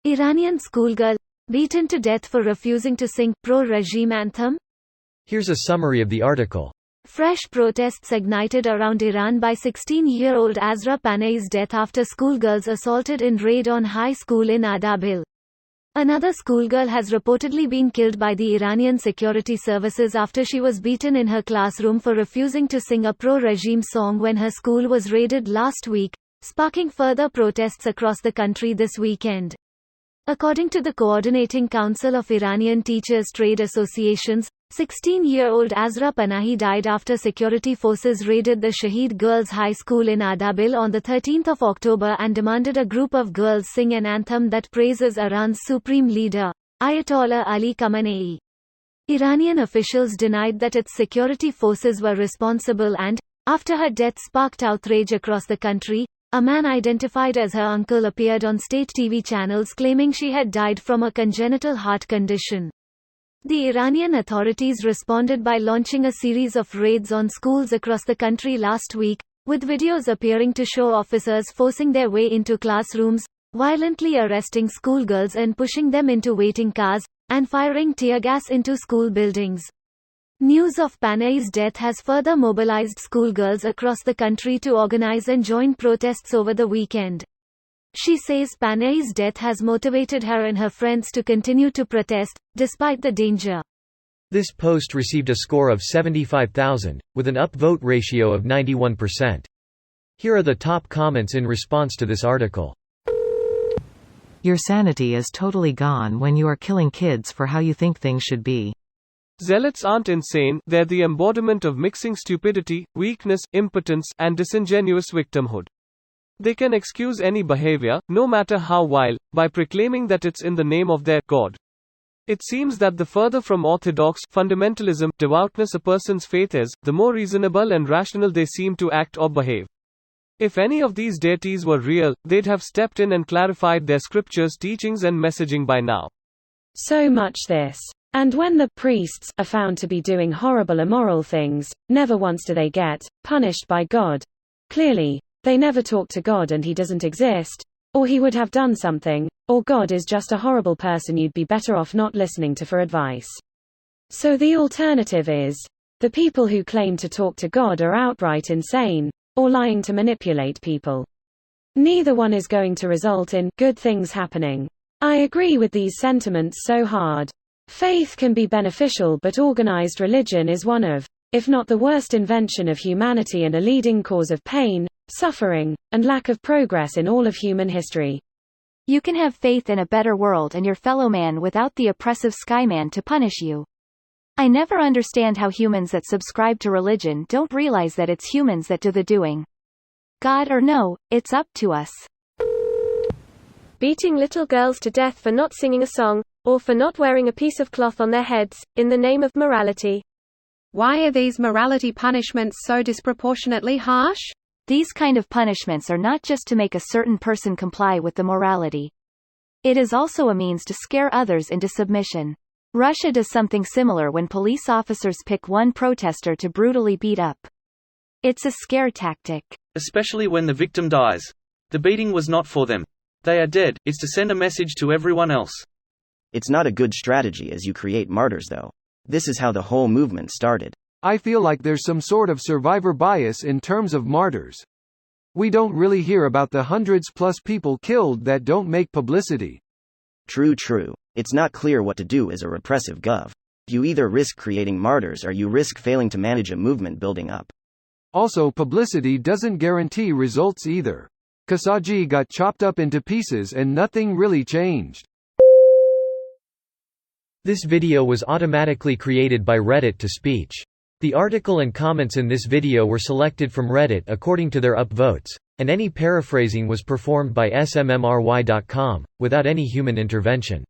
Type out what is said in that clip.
Iranian schoolgirl beaten to death for refusing to sing pro-regime anthem? Here's a summary of the article. Fresh protests ignited around Iran by 16-year-old Azra Panay's death after schoolgirls assaulted in raid on high school in Ardabil. Another schoolgirl has reportedly been killed by the Iranian security services after she was beaten in her classroom for refusing to sing a pro-regime song when her school was raided last week, sparking further protests across the country this weekend. According to the Coordinating Council of Iranian Teachers' Trade Associations, 16-year-old Azra Panahi died after security forces raided the Shaheed Girls' High School in Ardabil on 13 October and demanded a group of girls sing an anthem that praises Iran's supreme leader, Ayatollah Ali Khamenei. Iranian officials denied that its security forces were responsible and, after her death sparked outrage across the country, a man identified as her uncle appeared on state TV channels claiming she had died from a congenital heart condition. The Iranian authorities responded by launching a series of raids on schools across the country last week, with videos appearing to show officers forcing their way into classrooms, violently arresting schoolgirls and pushing them into waiting cars, and firing tear gas into school buildings. News of Panay's death has further mobilized schoolgirls across the country to organize and join protests over the weekend. She says Panay's death has motivated her and her friends to continue to protest, despite the danger. This post received a score of 75,000, with an upvote ratio of 91%. Here are the top comments in response to this article. Your sanity is totally gone when you are killing kids for how you think things should be. Zealots aren't insane, they're the embodiment of mixing stupidity, weakness, impotence, and disingenuous victimhood. They can excuse any behavior, no matter how vile, by proclaiming that it's in the name of their God. It seems that the further from orthodox fundamentalism devoutness a person's faith is, the more reasonable and rational they seem to act or behave. If any of these deities were real, they'd have stepped in and clarified their scriptures' teachings and messaging by now. So much this. And when the priests are found to be doing horrible immoral things, never once do they get punished by God. Clearly, they never talk to God and he doesn't exist, or he would have done something, or God is just a horrible person you'd be better off not listening to for advice. So the alternative is, the people who claim to talk to God are outright insane, or lying to manipulate people. Neither one is going to result in good things happening. I agree with these sentiments so hard. Faith can be beneficial, but organized religion is one of, if not the worst invention of humanity and a leading cause of pain, suffering, and lack of progress in all of human history. You can have faith in a better world and your fellow man without the oppressive skyman to punish you. I never understand how humans that subscribe to religion don't realize that it's humans that do the doing. God or no, it's up to us. Beating little girls to death for not singing a song, or for not wearing a piece of cloth on their heads, in the name of morality. Why are these morality punishments so disproportionately harsh? These kind of punishments are not just to make a certain person comply with the morality. It is also a means to scare others into submission. Russia does something similar when police officers pick one protester to brutally beat up. It's a scare tactic. Especially when the victim dies. The beating was not for them. They are dead, it's to send a message to everyone else. It's not a good strategy as you create martyrs though. This is how the whole movement started. I feel like there's some sort of survivor bias in terms of martyrs. We don't really hear about the hundreds plus people killed that don't make publicity. True. It's not clear what to do as a repressive gov. You either risk creating martyrs or you risk failing to manage a movement building up. Also, publicity doesn't guarantee results either. Khashoggi got chopped up into pieces and nothing really changed. This video was automatically created by Reddit to speech. The article and comments in this video were selected from Reddit according to their upvotes, and any paraphrasing was performed by smmry.com, without any human intervention.